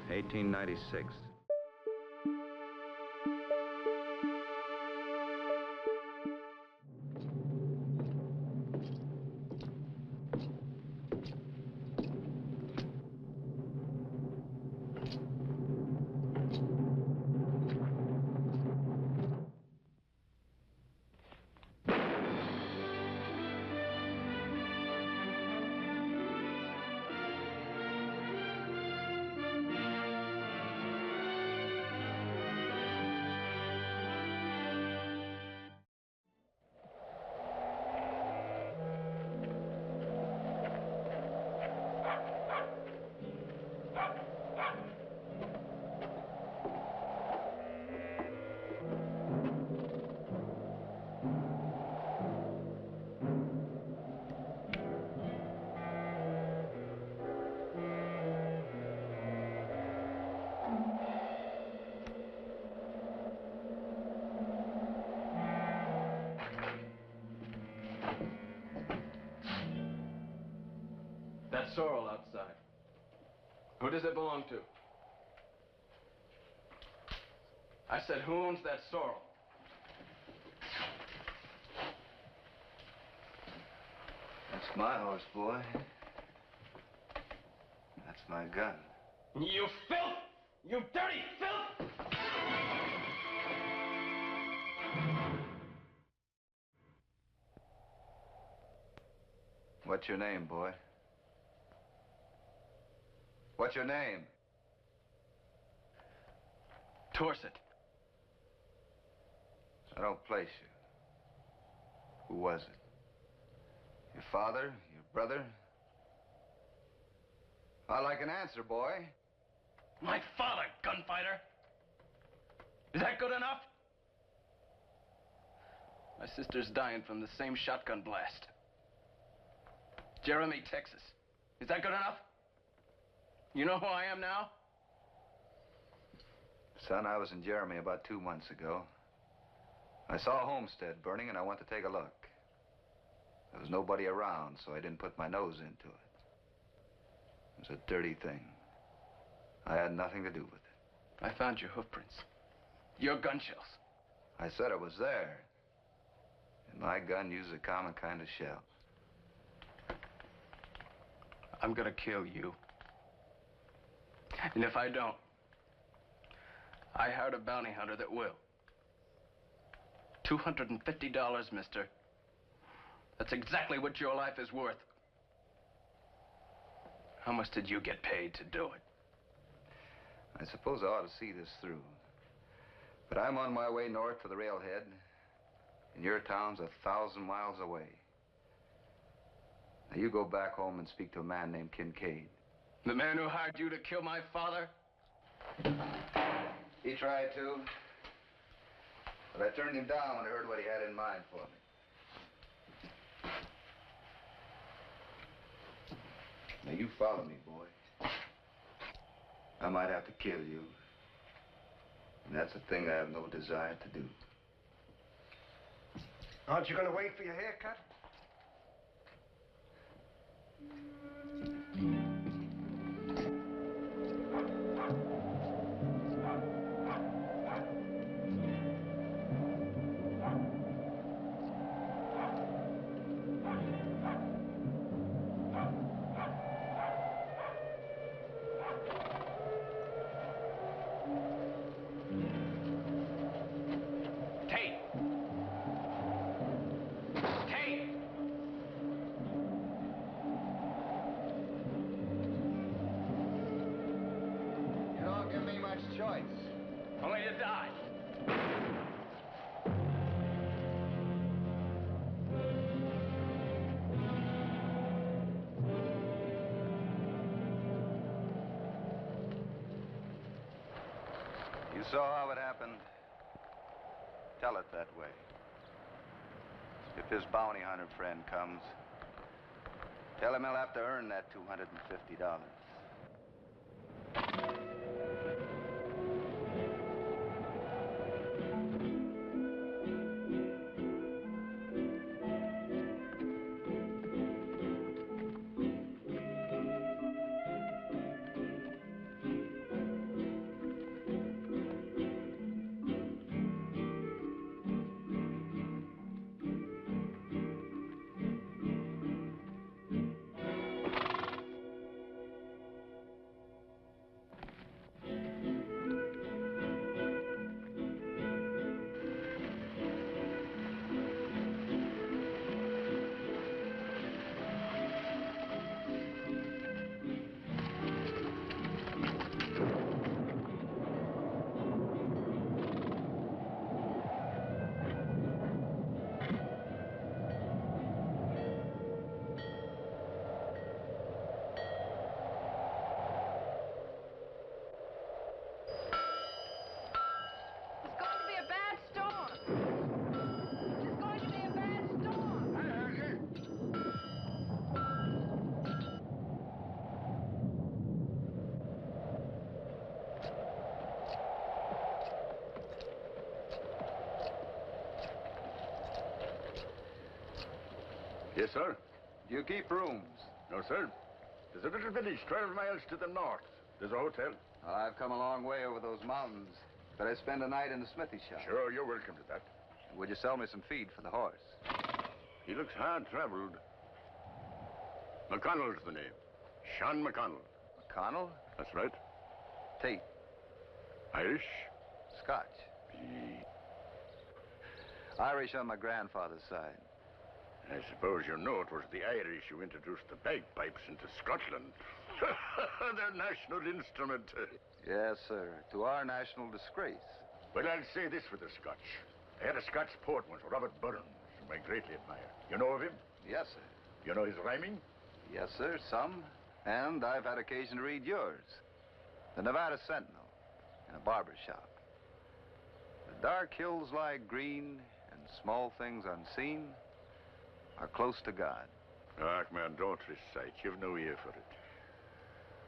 1896. That sorrel outside. Who does it belong to? I said, who owns that sorrel? That's my horse, boy. That's my gun. You filth! You dirty filth! What's your name, boy? What's your name? Dorset. I don't place you. Who was it? Your father? Your brother? I like an answer, boy. My father, gunfighter. Is that good enough? My sister's dying from the same shotgun blast. Jeremy, Texas. Is that good enough? You know who I am now? Son, I was in Jeremy about 2 months ago. I saw a homestead burning and I went to take a look. There was nobody around, so I didn't put my nose into it. It was a dirty thing. I had nothing to do with it. I found your hoof prints. Your gun shells. I said it was there. And my gun used a common kind of shell. I'm gonna kill you. And if I don't, I hired a bounty hunter that will. $250, mister. That's exactly what your life is worth. How much did you get paid to do it? I suppose I ought to see this through. But I'm on my way north to the railhead, and your town's 1,000 miles away. Now, you go back home and speak to a man named Kincaid. The man who hired you to kill my father? He tried to, but I turned him down when I heard what he had in mind for me. Now, you follow me, boy. I might have to kill you. And that's a thing I have no desire to do. Aren't you going to wait for your haircut? Tate! Tate! You don't give me much choice. Only to die. You saw how it happened. Tell it that way. If his bounty hunter friend comes, tell him he'll have to earn that $250. Yes, sir. Do you keep rooms? No, sir. There's a little village 12 miles to the north. There's a hotel. I've come a long way over those mountains. Could I spend a night in the smithy shop? Sure, you're welcome to that. Would you sell me some feed for the horse? He looks hard-traveled. McConnell's the name. Sean McConnell. McConnell? That's right. Tate. Irish? Scotch. Irish on my grandfather's side. I suppose you know it was the Irish who introduced the bagpipes into Scotland. Their national instrument. Yes, sir. To our national disgrace. But I'll say this for the Scotch. I had a Scotch poet once, Robert Burns, whom I greatly admire. You know of him? Yes, sir. You know his rhyming? Yes, sir, some. And I've had occasion to read yours. The Nevada Sentinel, in a barber shop. The dark hills lie green, and small things unseen are close to God. Ah, man, don't recite. You've no ear for it.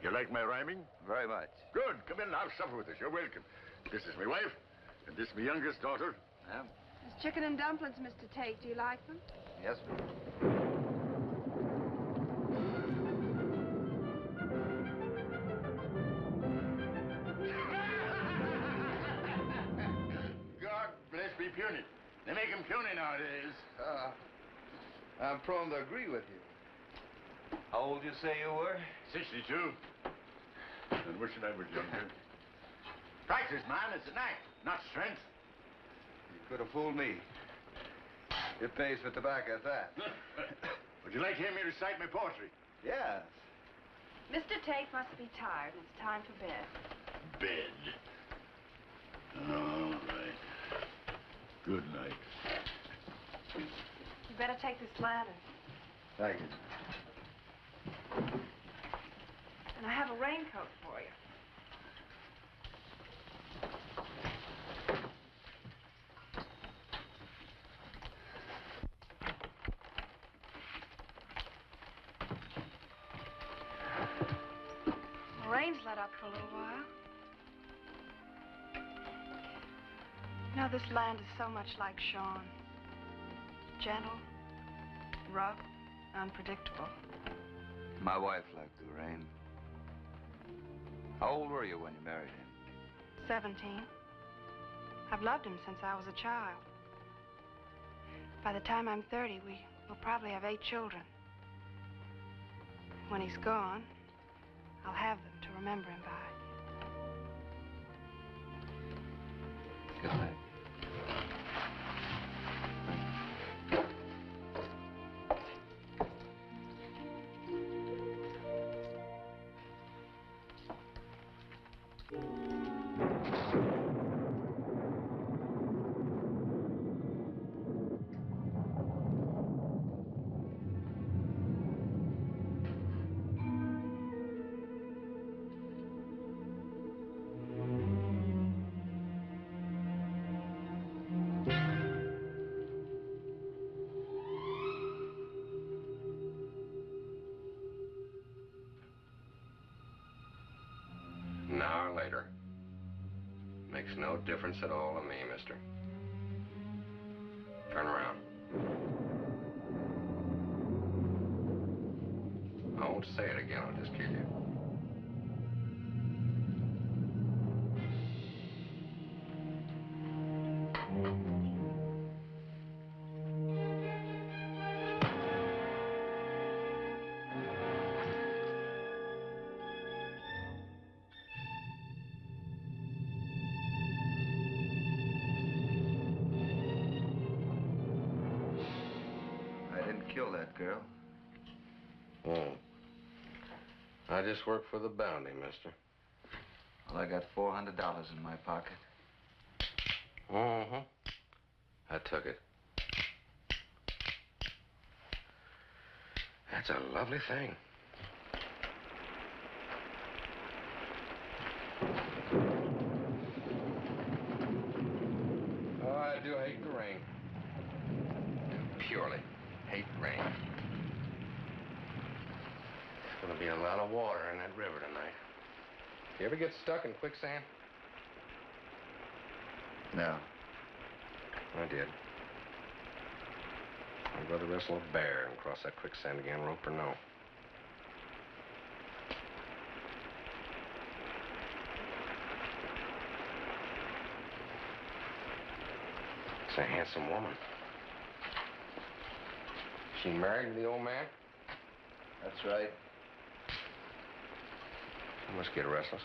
You like my rhyming? Very much. Good. Come in and have supper with us. You're welcome. This is my wife, and this is my youngest daughter. Yeah? There's chicken and dumplings, Mr. Tate. Do you like them? Yes, ma'am. God bless me puny. They make them puny nowadays. I'm prone to agree with you. How old you say you were? 62. And wishing I was younger. Practice, man. It's an act, not strength. You could have fooled me. It pays for tobacco at that. Would you like to hear me recite my poetry? Yes. Mr. Tate must be tired. It's time for bed. Bed. All right. Good night. You better take this lantern. Thank you. And I have a raincoat for you. The rain's let up for a little while. You know, this land is so much like Sean. Gentle, rough, unpredictable. My wife liked the rain. How old were you when you married him? 17. I've loved him since I was a child. By the time I'm 30, we'll probably have 8 children. When he's gone, I'll have them to remember him by. Good night. An hour later. Makes no difference at all to me, mister. Turn around. I won't say it again, I'll just kill you. Kill that girl. I just work for the bounty, mister. Well, I got $400 in my pocket. Mm-hmm. I took it. That's a lovely thing. Oh, I do hate the rain. Purely hate rain. There's gonna be a lot of water in that river tonight. You ever get stuck in quicksand? No. I did. I'd rather wrestle a bear and cross that quicksand again, rope or no. It's a handsome woman. She married to the old man? That's right. I must get restless.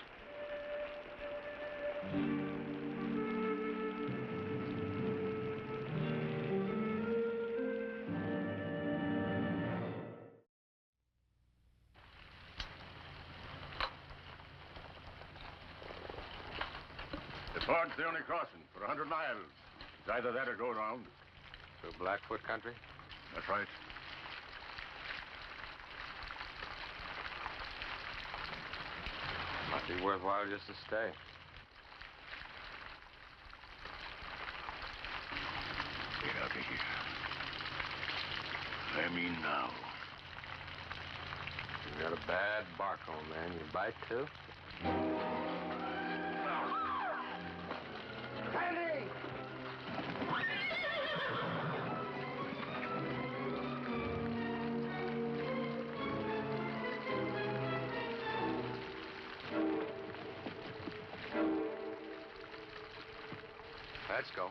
The ford's the only crossing for 100 miles. It's either that or go around. Through Blackfoot country? That's right. Might be worthwhile just to stay. Get out of here. I mean now. You got a bad bark on, man. You bite, too? Andy! Let's go.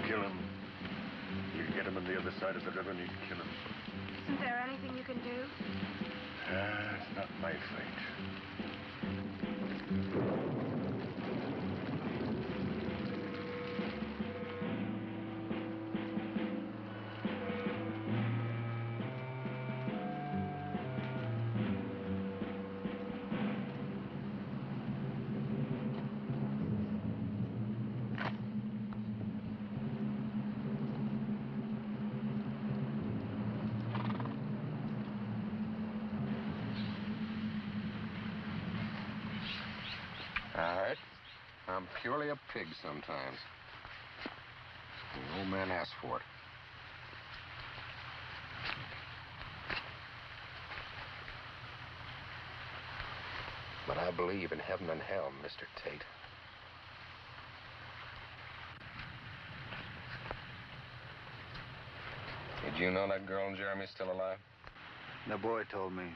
Kill him. You get him on the other side of the river and you kill him. Isn't there anything you can do? It's not my fight. All right. I'm purely a pig sometimes. The old man asked for it. But I believe in heaven and hell, Mr. Tate. Did you know that girl and Jeremy's still alive? The boy told me.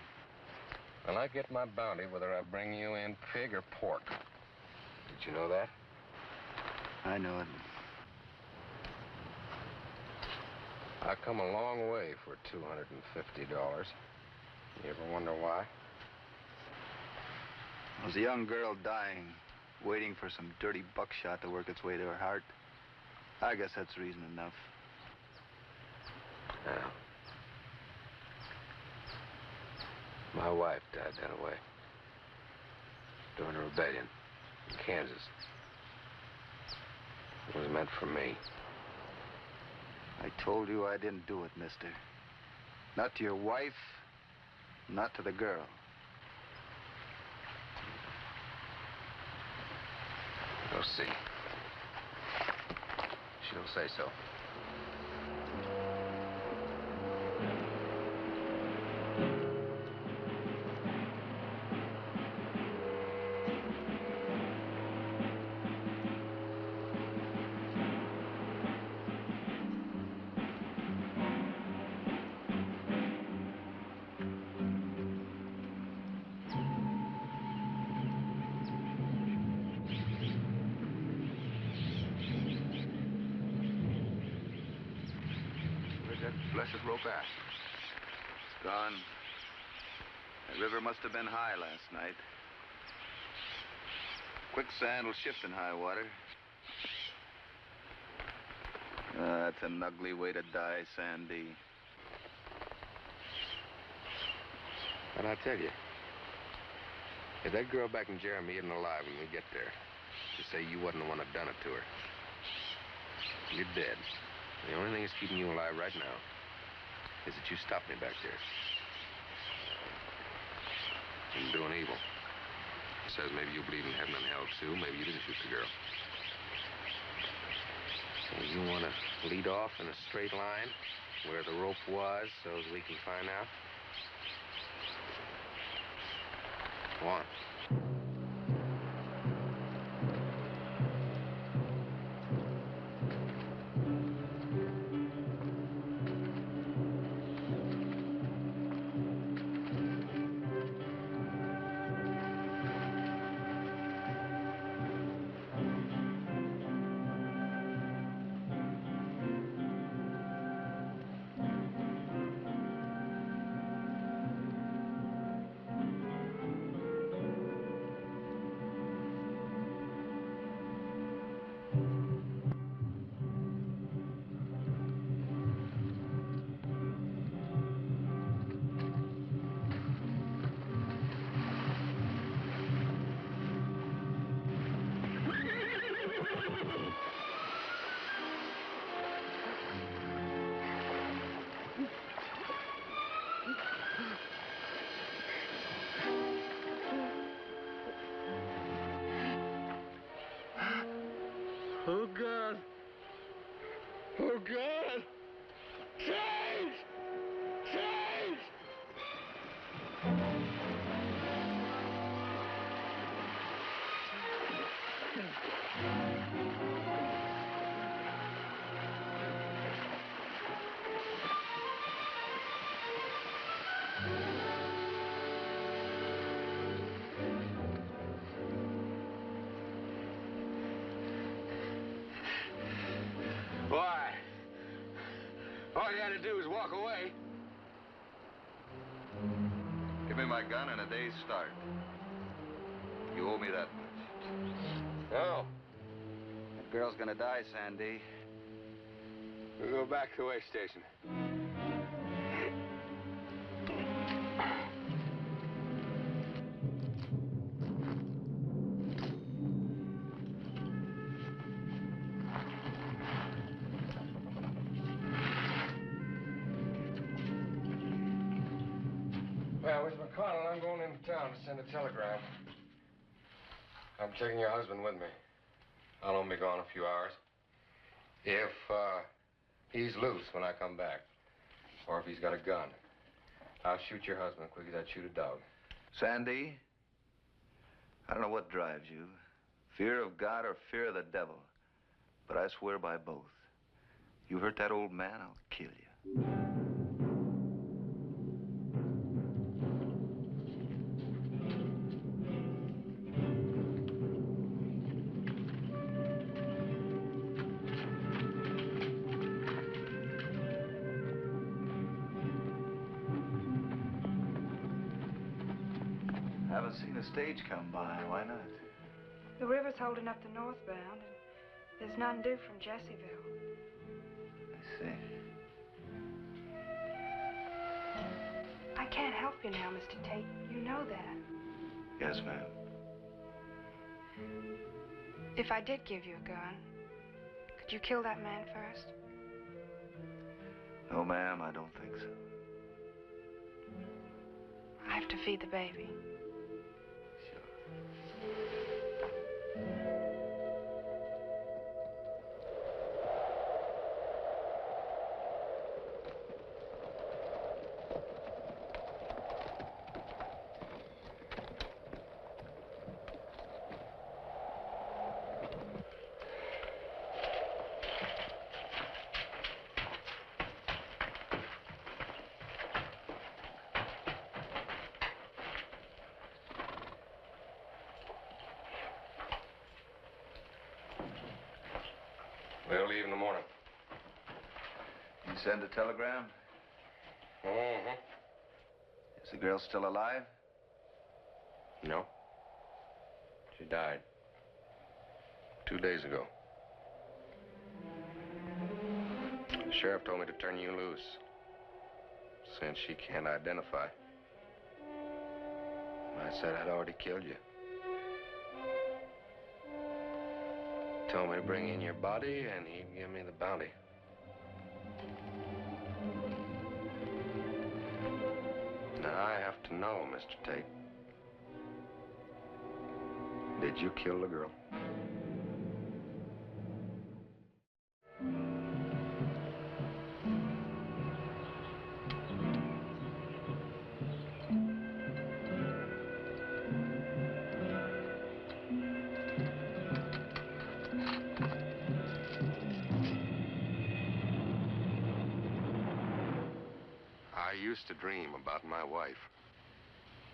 Well, I get my bounty whether I bring you in pig or pork. Did you know that? I know it. I come a long way for $250. You ever wonder why? There was a young girl dying, waiting for some dirty buckshot to work its way to her heart. I guess that's reason enough. Yeah. My wife died that way. During a rebellion in Kansas. It was meant for me. I told you I didn't do it, mister. Not to your wife, not to the girl. We'll see. She'll say so. Blessed rope ass. It's gone. The river must have been high last night. Quicksand will shift in high water. That's an ugly way to die, Sandy. But I tell you, if that girl back in Jeremy isn't alive when we get there, to say you wasn't the one that done it to her, you're dead. The only thing that's keeping you alive right now is that you stopped me back there. You're doing evil. Says maybe you believe in heaven and hell, too. Maybe you didn't shoot the girl. So you want to lead off in a straight line where the rope was so as we can find out? Go on. Oh, God. Oh, God. Tate! Tate! Why? All you had to do was walk away. Give me my gun and a day's start. You owe me that much. No. That girl's gonna die, Sandy. We'll go back to the way station. Well, with McConnell, I'm going into town to send a telegram. I'm taking your husband with me. I'll only be gone a few hours. If he's loose when I come back, or if he's got a gun, I'll shoot your husband quick as I'd shoot a dog. Sandy, I don't know what drives you, fear of God or fear of the devil, but I swear by both. You hurt that old man, I'll kill you. Haven't seen a stage come by. Why not? The river's holding up the northbound, and there's none due from Jesseville. I see. I can't help you now, Mr. Tate. You know that. Yes, ma'am. If I did give you a gun, could you kill that man first? No, ma'am, I don't think so. I have to feed the baby. They'll leave in the morning. You send a telegram? Mm-hmm. Is the girl still alive? No. She died 2 days ago. The sheriff told me to turn you loose, since she can't identify. I said I'd already killed you. Told me to bring in your body, and he'd give me the bounty. Now, I have to know, Mr. Tate. Did you kill the girl? used to dream about my wife,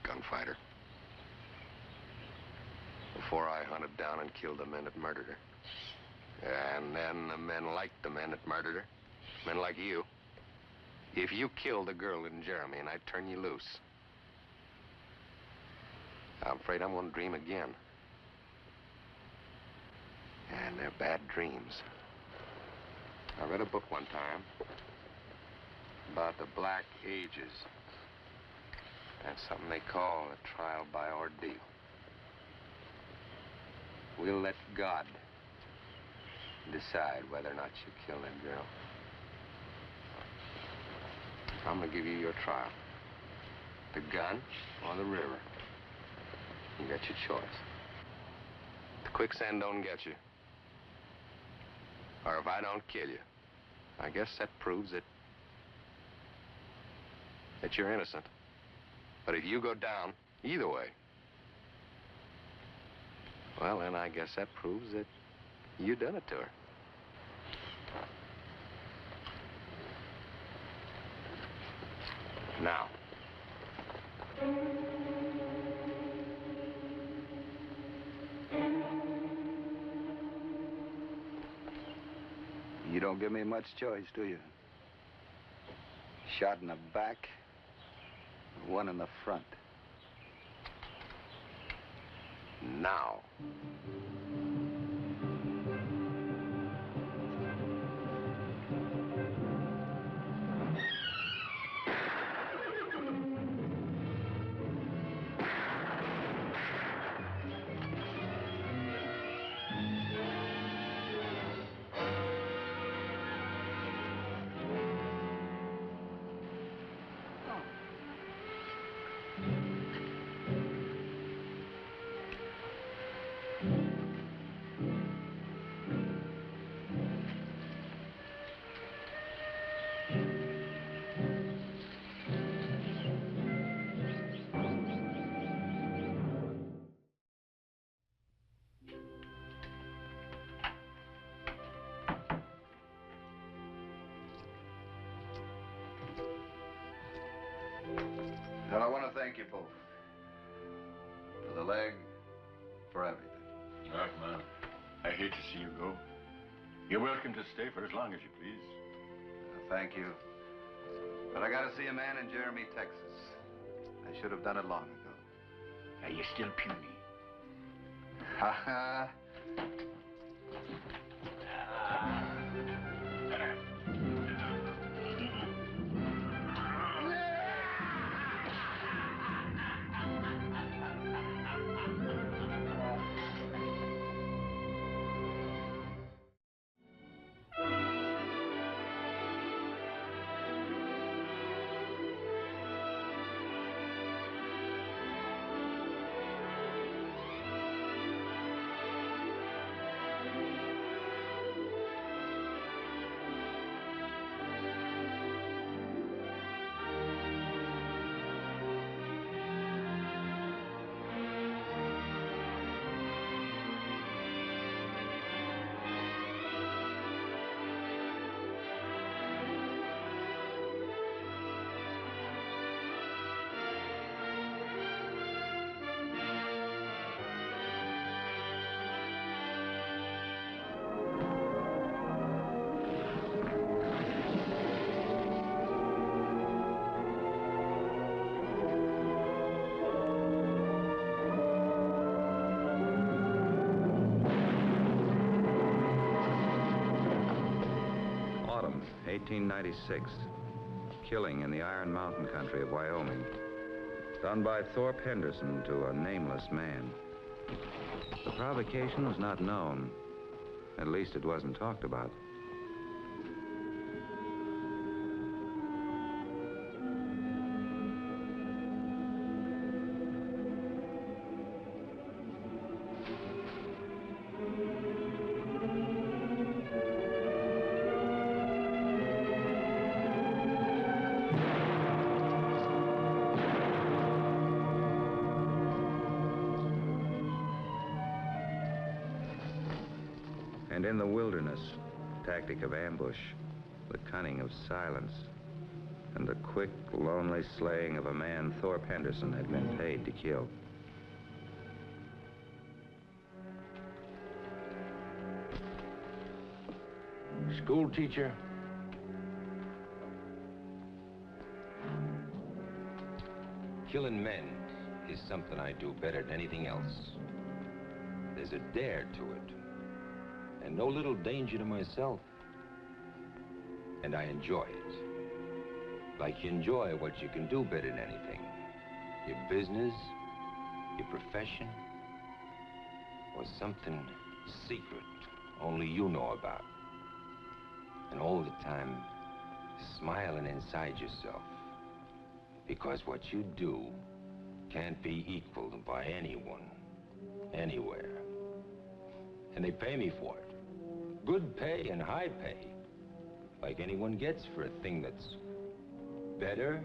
gunfighter. Before I hunted down and killed the men that murdered her. And then the men liked the men that murdered her. Men like you. If you killed a girl in Jeremy and I'd turn you loose, I'm afraid I'm gonna dream again. And they're bad dreams. I read a book one time about the Black Ages. That's something they call a trial by ordeal. We'll let God decide whether or not you kill that girl. I'm gonna give you your trial. The gun or the river. You got your choice. The quicksand don't get you. Or if I don't kill you, I guess that proves that you're innocent. But if you go down, either way, well, then I guess that proves that you done it to her. Now. You don't give me much choice, do you? Shot in the back, one in the front. Now. Well, I want to thank you both. For the leg, for everything. Look, man, I hate to see you go. You're welcome to stay for as long as you please. Thank you. But I got to see a man in Jeremy, Texas. I should have done it long ago. Are you still puny? Ha ha. Autumn, 1896. Killing in the Iron Mountain country of Wyoming. Done by Thorpe Henderson to a nameless man. The provocation was not known. At least it wasn't talked about. And in the wilderness, tactic of ambush, the cunning of silence, and the quick, lonely slaying of a man Thorpe Henderson had been paid to kill. School teacher. Killing men is something I do better than anything else. There's a dare to it, and no little danger to myself. And I enjoy it. Like you enjoy what you can do better than anything. Your business, your profession, or something secret only you know about. And all the time, smiling inside yourself. Because what you do can't be equaled by anyone, anywhere. And they pay me for it. Good pay and high pay. Like anyone gets for a thing that's better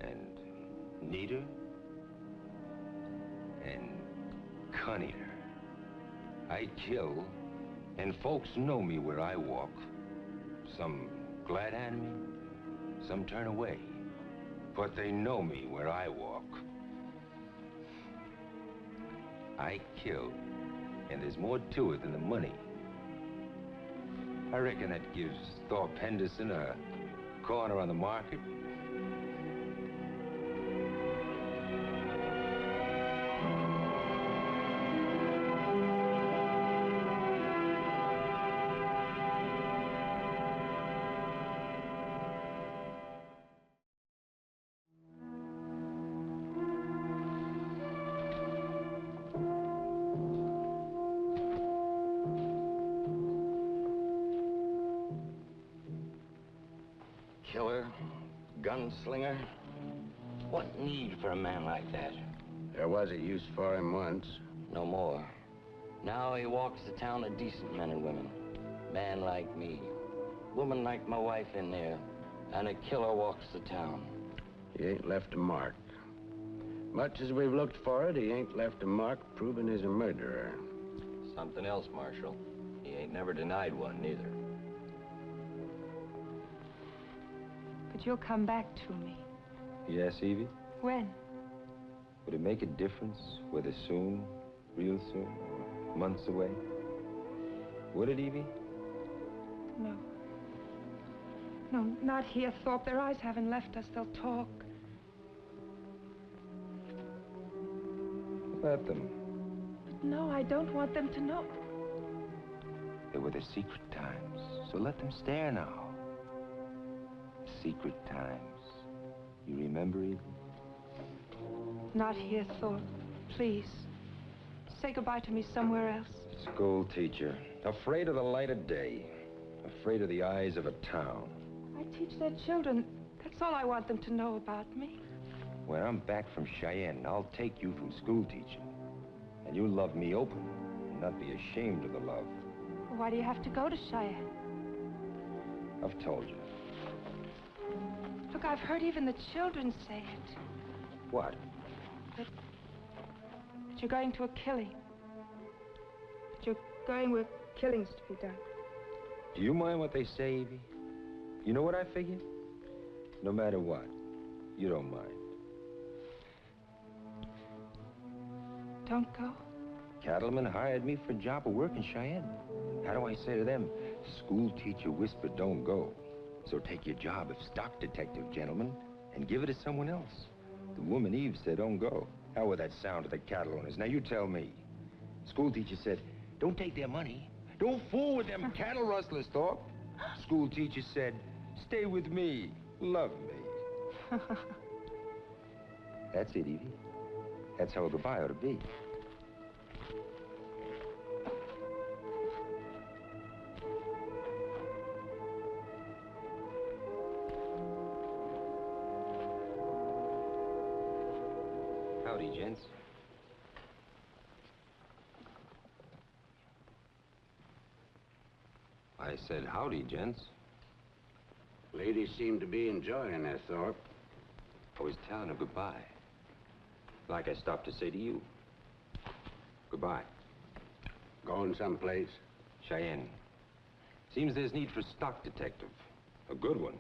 and neater and cunninger. I kill, and folks know me where I walk. Some glad hand me, some turn away. But they know me where I walk. I kill, and there's more to it than the money. I reckon that gives Thorpe Henderson a corner on the market. Killer, gunslinger. What need for a man like that? There was a use for him once. No more. Now he walks the town of decent men and women. Man like me. Woman like my wife in there. And a killer walks the town. He ain't left a mark. Much as we've looked for it, he ain't left a mark proving he's a murderer. Something else, Marshal. He ain't never denied one, neither. But you'll come back to me. Yes, Evie? When? Would it make a difference whether soon, real soon, months away? Would it, Evie? No. No, not here, Thorpe. Their eyes haven't left us. They'll talk. Let them. But no, I don't want them to know. They were the secret times, so let them stare now. Secret times. You remember, Evie? Not here, Thorpe. Please. Say goodbye to me somewhere else. School teacher. Afraid of the light of day. Afraid of the eyes of a town. I teach their children. That's all I want them to know about me. When I'm back from Cheyenne, I'll take you from school teaching. And you'll love me open and not be ashamed of the love. Why do you have to go to Cheyenne? I've told you. Look, I've heard even the children say it. What? That you're going to a killing. That you're going where killing's to be done. Do you mind what they say, Evie? You know what I figure? No matter what, you don't mind. Don't go. Cattlemen hired me for a job of work in Cheyenne. How do I say to them? School teacher whispered, don't go. So take your job of stock detective, gentlemen, and give it to someone else. The woman Eve said, don't go. How would that sound to the cattle owners? Now you tell me. School teacher said, don't take their money. Don't fool with them cattle rustlers, Thorpe. School teacher said, stay with me. Love me. That's it, Evie. That's how a goodbye ought to be. Howdy, gents. I said howdy, gents. Ladies seem to be enjoying their Thorpe. I was telling her goodbye. Like I stopped to say to you. Goodbye. Going someplace? Cheyenne. Seems there's need for stock detective. A good one.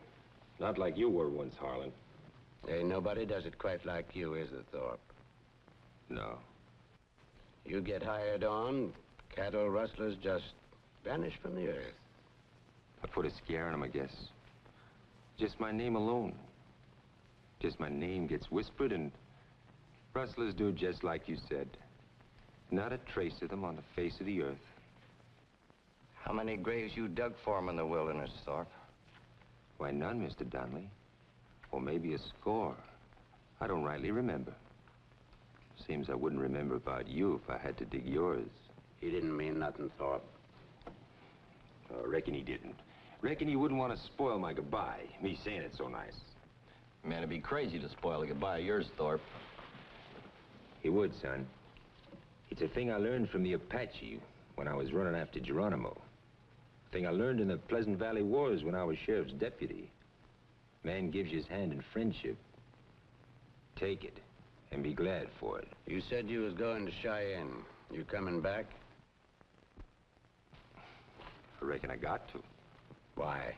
Not like you were once, Harlan. Ain't nobody does it quite like you, is there, Thorpe? No. You get hired on, cattle rustlers just vanish from the earth. I put a scare in them, I guess. Just my name alone. Just my name gets whispered, and rustlers do just like you said. Not a trace of them on the face of the earth. How many graves you dug for 'em in the wilderness, Thorpe? Why, none, Mr. Donnelly. Or maybe a score. I don't rightly remember. Seems I wouldn't remember about you if I had to dig yours. He didn't mean nothing, Thorpe. I reckon he didn't. Reckon he wouldn't want to spoil my goodbye, me saying it so nice. Man, it'd be crazy to spoil a goodbye of yours, Thorpe. He would, son. It's a thing I learned from the Apache when I was running after Geronimo. A thing I learned in the Pleasant Valley Wars when I was sheriff's deputy. Man gives you his hand in friendship. Take it, and be glad for it. You said you was going to Cheyenne. You coming back? I reckon I got to. Why?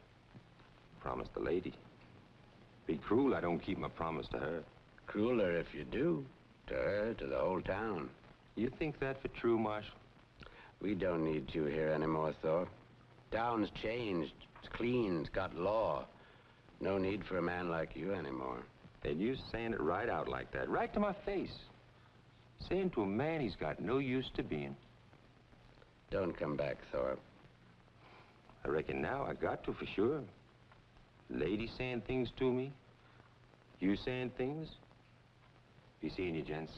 Promised the lady. Be cruel I don't keep my promise to her. Crueler if you do. To her, to the whole town. You think that for true, Marshal? We don't need you here anymore, Thorpe. Town's changed. It's clean. It's got law. No need for a man like you anymore. And you saying it right out like that, right to my face. Saying to a man he's got no use to being. Don't come back, Thorpe. I reckon now I got to for sure. Lady saying things to me. You saying things. Be seeing you, gents.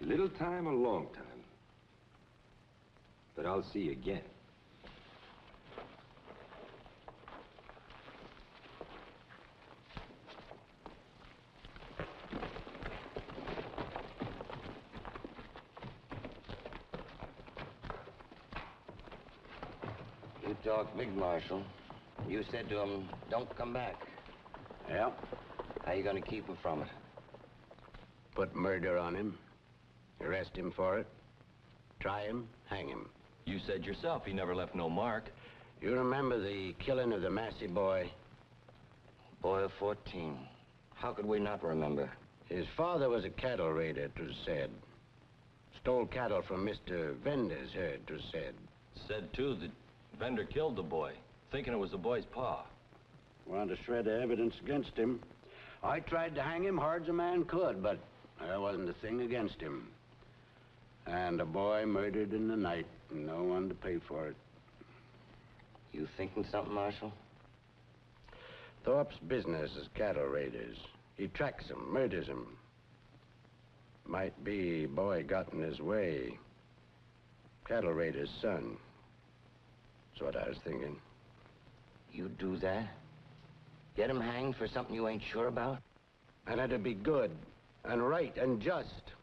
A little time, a long time. But I'll see you again. You talk big, Marshal. You said to him, don't come back. Yeah. How you gonna keep him from it? Put murder on him. Arrest him for it. Try him, hang him. You said yourself he never left no mark. You remember the killing of the Massey boy? Boy of 14. How could we not remember? His father was a cattle raider, it was said. Stole cattle from Mr. Vender's herd, it was said. Said, too, that Bender killed the boy, thinking it was the boy's pa. Want a shred of evidence against him. I tried to hang him hard as a man could, but there wasn't a thing against him. And a boy murdered in the night, and no one to pay for it. You thinking something, Marshal? Thorpe's business is cattle raiders. He tracks them, murders them. Might be boy got in his way. Cattle raider's son. That's what I was thinking. You do that? Get him hanged for something you ain't sure about? And it'd be good, and right, and just.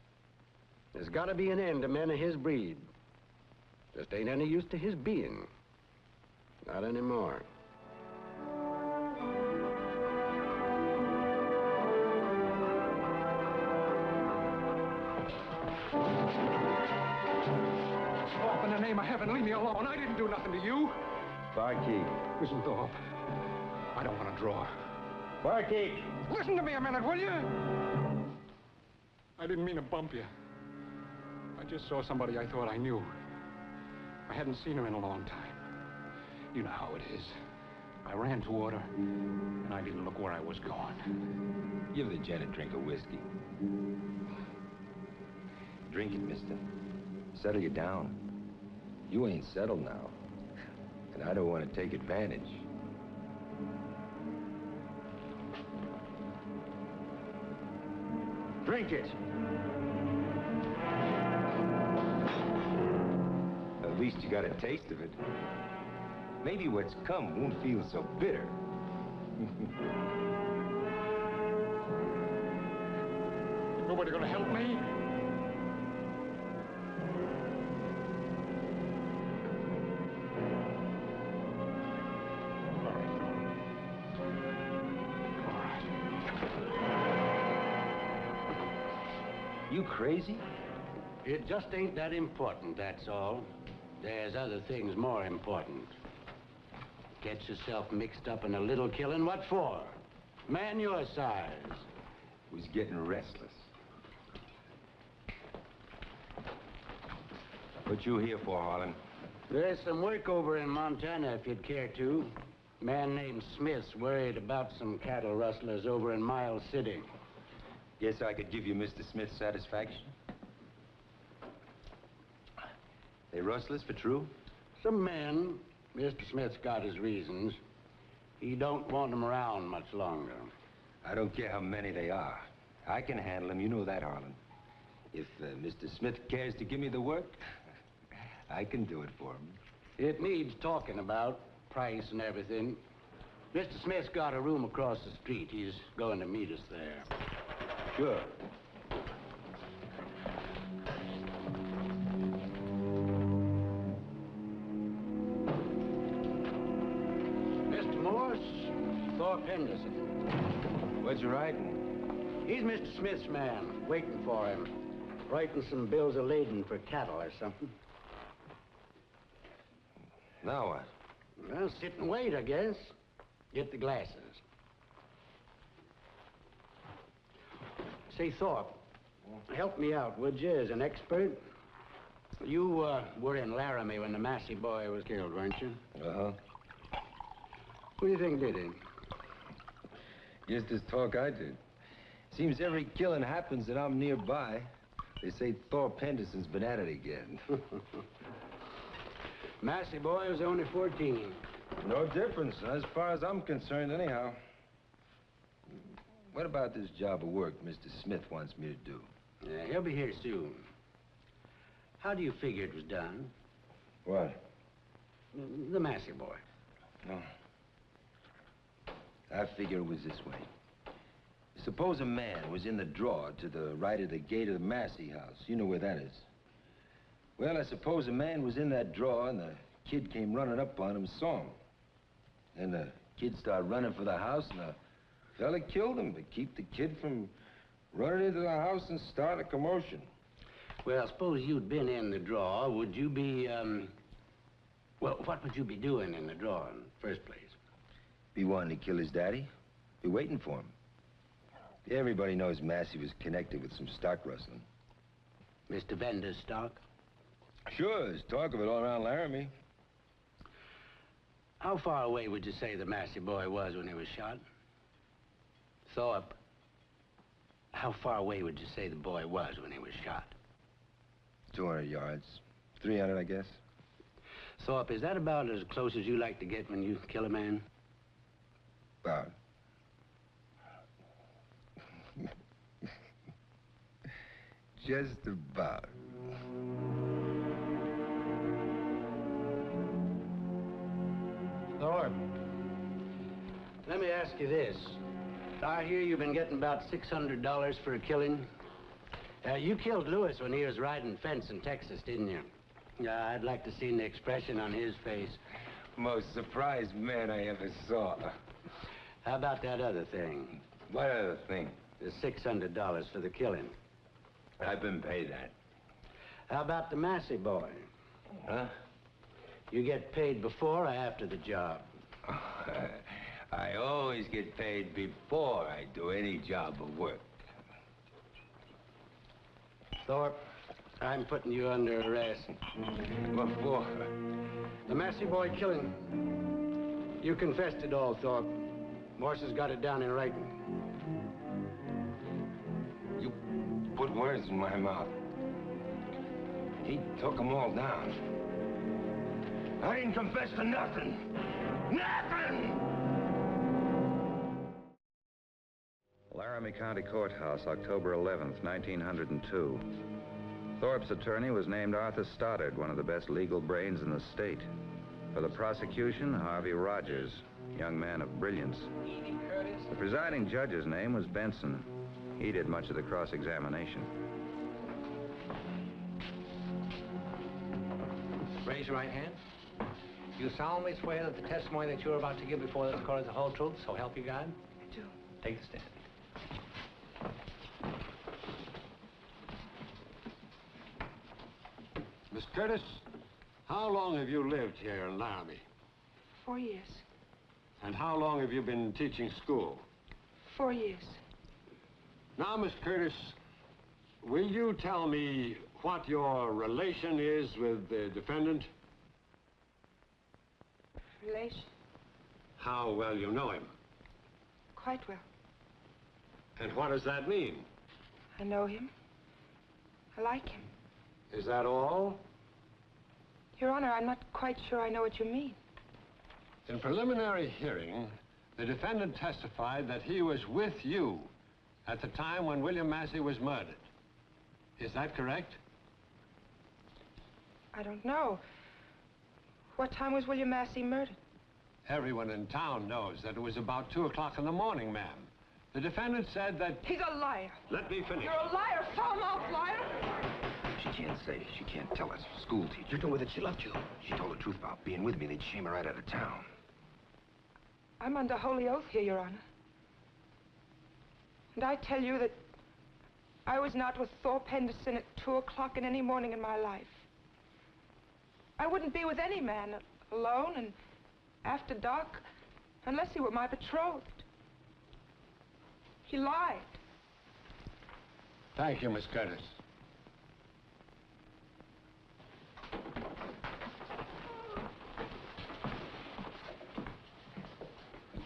There's got to be an end to men of his breed. Just ain't any use to his being. Not anymore. Thorpe, in the name of heaven, leave me alone. I didn't do nothing to you. Barkeep. Listen, Thorpe. I don't want to draw. Barkeep. Listen to me a minute, will you? I didn't mean to bump you. I just saw somebody I thought I knew. I hadn't seen her in a long time. You know how it is. I ran toward her, and I didn't look where I was going. Give the gent a drink of whiskey. Drink it, mister. Settle you down. You ain't settled now. And I don't want to take advantage. Drink it. At least you got a taste of it. Maybe what's come won't feel so bitter. Nobody gonna help me? You crazy? It just ain't that important, that's all. There's other things more important. Get yourself mixed up in a little killing, what for? Man your size. Was getting restless. What you here for, Harlan? There's some work over in Montana if you'd care to. Man named Smith's worried about some cattle rustlers over in Miles City. Guess I could give you Mr. Smith's satisfaction. They rustlers for true? Some men. Mr. Smith's got his reasons. He don't want them around much longer. I don't care how many they are. I can handle them, you know that, Harlan. If Mr. Smith cares to give me the work, I can do it for him. It needs talking about, price and everything. Mr. Smith's got a room across the street. He's going to meet us there. Sure. Mr. Morse, Thorpe Henderson. What's you writing? He's Mr. Smith's man, waiting for him. Writing some bills of lading for cattle or something. Now what? Well, sit and wait, I guess. Get the glasses. Say, Thorpe, help me out, would you, as an expert? You were in Laramie when the Massey boy was killed, weren't you? Uh-huh. Who do you think did him? Guess this talk I did. Seems every killing happens that I'm nearby. They say Thorpe Henderson's been at it again. Massey boy was only 14. No difference, as far as I'm concerned, anyhow. What about this job of work Mr. Smith wants me to do? Yeah, he'll be here soon. How do you figure it was done? What? The Massey boy. No. I figure it was this way. Suppose a man was in the drawer to the right of the gate of the Massey house. You know where that is. Well, I suppose a man was in that drawer and the kid came running up on him, saw him. Then the kid started running for the house and the fella killed him to keep the kid from running into the house and starting a commotion. Well, suppose you'd been in the drawer. Would you be, well, what would you be doing in the drawer in the first place? Be wanting to kill his daddy. Be waiting for him. Everybody knows Massey was connected with some stock rustling. Mr. Vender's stock? Sure, there's talk of it all around Laramie. How far away would you say the Massey boy was when he was shot? Thorpe, how far away would you say the boy was when he was shot? 200 yards. 300, I guess. Thorpe, is that about as close as you like to get when you kill a man? About. Just about. Thorpe, let me ask you this. I hear you've been getting about $600 for a killing. You killed Lewis when he was riding fence in Texas, didn't you? Yeah, I'd like to see the expression on his face. Most surprised man I ever saw. How about that other thing? What other thing? The $600 for the killing. I've been paid that. How about the Massey boy? Huh? You get paid before or after the job? I always get paid before I do any job of work. Thorpe, I'm putting you under arrest. What for? The Massey boy killing. You confessed it all, Thorpe. Morse has got it down in writing. You put words in my mouth. He took them all down. I didn't confess to nothing. Nothing! Laramie County Courthouse, October 11th, 1902. Thorpe's attorney was named Arthur Stoddard, one of the best legal brains in the state. For the prosecution, Harvey Rogers, young man of brilliance. The presiding judge's name was Benson. He did much of the cross-examination. Raise your right hand. You solemnly swear that the testimony that you're about to give before this court is the whole truth, so help you God? I do. Take the stand. Miss Curtis, how long have you lived here in Laramie? 4 years. And how long have you been teaching school? 4 years. Now, Miss Curtis, will you tell me what your relation is with the defendant? Relation? How well you know him? Quite well. And what does that mean? I know him. I like him. Is that all? Your Honor, I'm not quite sure I know what you mean. In preliminary hearing, the defendant testified that he was with you at the time when William Massey was murdered. Is that correct? I don't know. What time was William Massey murdered? Everyone in town knows that it was about 2 o'clock in the morning, ma'am. The defendant said that... He's a liar. Let me finish. You're a liar, foul-mouthed liar. She can't say. She can't tell us. School teacher told her that she loved you. She told the truth about being with me. They'd shame her right out of town. I'm under holy oath here, Your Honor. And I tell you that I was not with Thorpe Henderson at 2 o'clock in any morning in my life. I wouldn't be with any man alone and after dark unless he were my betrothed. He lied. Thank you, Miss Curtis.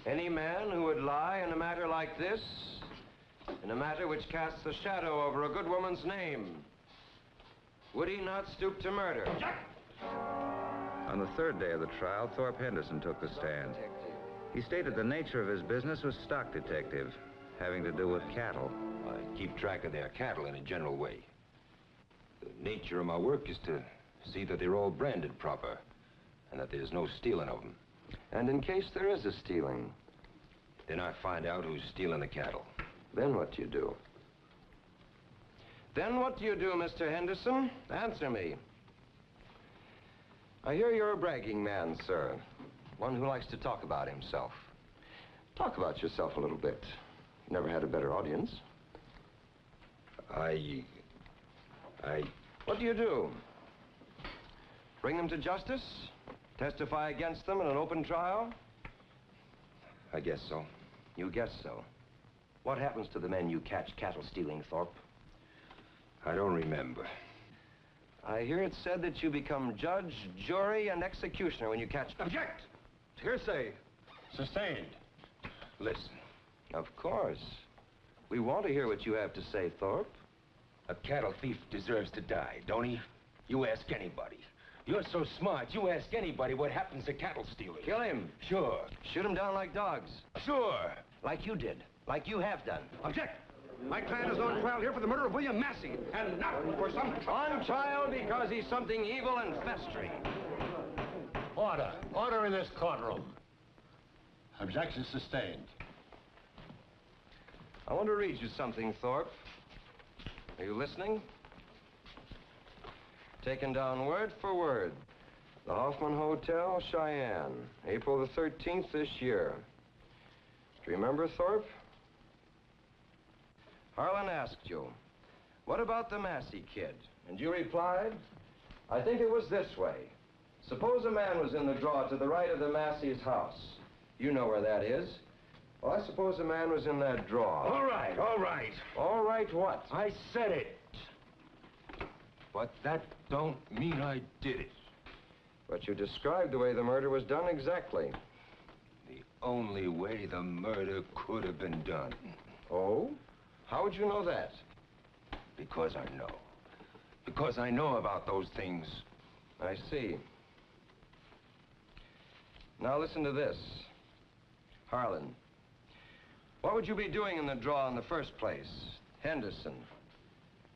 Any man who would lie in a matter like this, in a matter which casts a shadow over a good woman's name, would he not stoop to murder? On the third day of the trial, Thorpe Henderson took the stand. He stated the nature of his business was stock detective, having to do with cattle. I keep track of their cattle in a general way. The nature of my work is to see that they're all branded proper and that there's no stealing of them. And in case there is a stealing, then I find out who's stealing the cattle. then what do you do? Then what do you do, Mr. Henderson? Answer me. I hear you're a bragging man, sir. One who likes to talk about himself. Talk about yourself a little bit. You never had a better audience. What do you do? Bring them to justice? Testify against them in an open trial? I guess so. You guess so. What happens to the men you catch cattle stealing, Thorpe? I don't remember. I hear it said that you become judge, jury, and executioner when you catch... Object! Hearsay. Sustained. Listen. Of course. We want to hear what you have to say, Thorpe. A cattle thief deserves to die, don't he? You ask anybody. You're so smart, you ask anybody what happens to cattle stealers. Kill him. Sure. Shoot him down like dogs. Sure. Like you did. Like you have done. Object! My client is on trial here for the murder of William Massey, and not for some... On trial because he's something evil and festering. Order. Order in this courtroom. Objection sustained. I want to read you something, Thorpe. Are you listening? Taken down word for word. The Hoffman Hotel, Cheyenne, April the 13th this year. Do you remember, Thorpe? Harlan asked you, what about the Massey kid? And you replied, I think it was this way. Suppose a man was in the draw to the right of the Massey's house. You know where that is. Well, I suppose a man was in that draw. All right, all right. All right what? I said it. But that don't mean I did it. But you described the way the murder was done exactly. The only way the murder could have been done. Oh? How would you know that? Because I know. Because I know about those things. I see. Now listen to this. Harlan, what would you be doing in the draw in the first place? Henderson.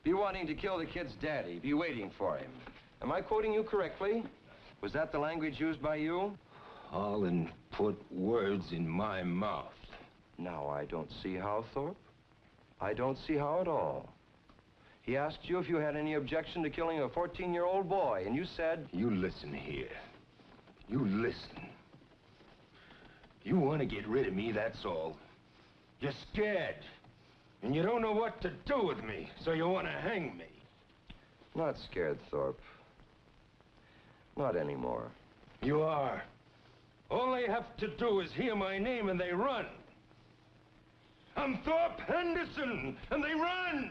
Be wanting to kill the kid's daddy. Be waiting for him. Am I quoting you correctly? Was that the language used by you? Harlan put words in my mouth. Now, I don't see how, Thorpe. I don't see how at all. He asked you if you had any objection to killing a 14-year-old boy, and you said... You listen here. You listen. You want to get rid of me, that's all. You're scared. And you don't know what to do with me, so you want to hang me. Not scared, Thorpe. Not anymore. You are. All they have to do is hear my name and they run. I'm Thorpe Henderson, and they run!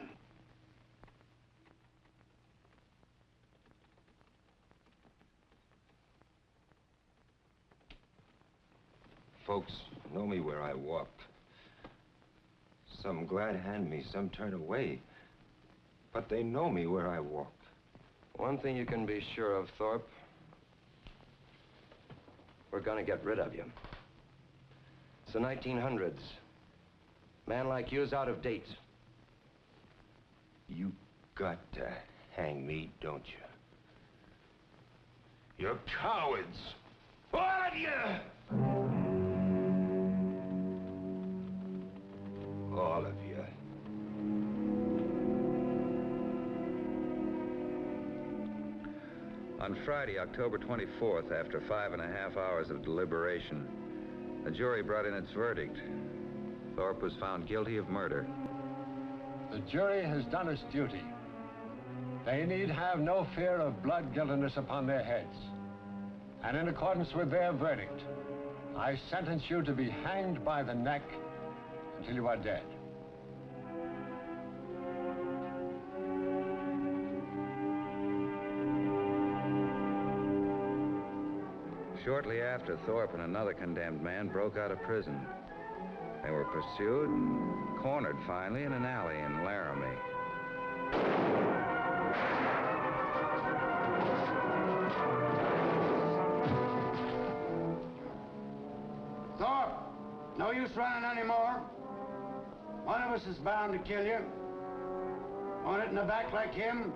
Folks know me where I walk. Some glad hand me, some turn away. But they know me where I walk. One thing you can be sure of, Thorpe. We're gonna get rid of you. It's the 1900s. Man like you's out of date. You got to hang me, don't you? You're cowards. All of you! All of you. On Friday, October 24th, after 5.5 hours of deliberation, the jury brought in its verdict. Thorpe was found guilty of murder. The jury has done its duty. They need have no fear of blood guiltiness upon their heads. And in accordance with their verdict, I sentence you to be hanged by the neck until you are dead. Shortly after, Thorpe and another condemned man broke out of prison. They were pursued and cornered finally in an alley in Laramie. Thorpe, no use running anymore. One of us is bound to kill you. Want it in the back like him?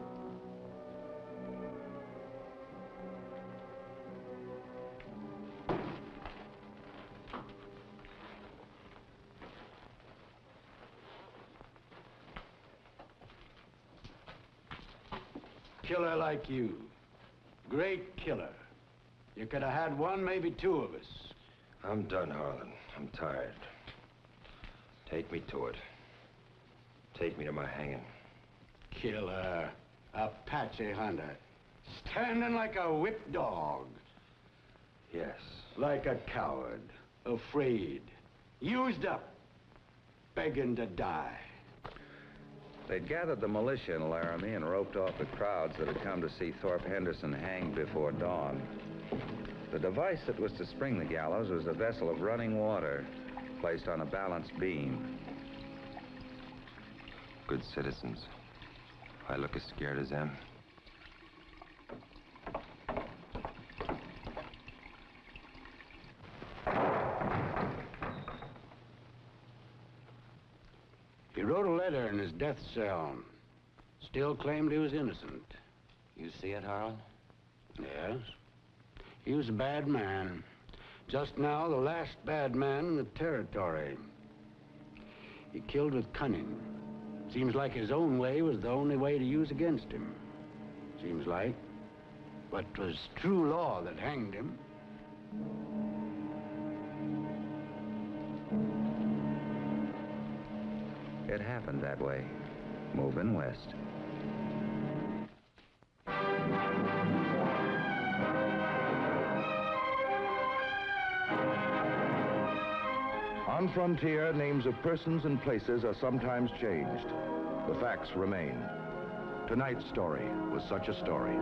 Killer like you. Great killer. You could have had one, maybe two of us. I'm done, Harlan. I'm tired. Take me to it. Take me to my hanging. Killer. Apache hunter. Standing like a whipped dog. Yes. Like a coward. Afraid. Used up. Begging to die. They'd gathered the militia in Laramie and roped off the crowds that had come to see Thorpe Henderson hanged before dawn. The device that was to spring the gallows was a vessel of running water placed on a balanced beam. Good citizens. I look as scared as them. He wrote a letter in his death cell. Still claimed he was innocent. You see it, Harlan? Yes. He was a bad man. Just now, the last bad man in the territory. He killed with cunning. Seems like his own way was the only way to use against him. Seems like. But 'twas true law that hanged him. It happened that way, moving west. On Frontier, names of persons and places are sometimes changed. The facts remain. Tonight's story was such a story.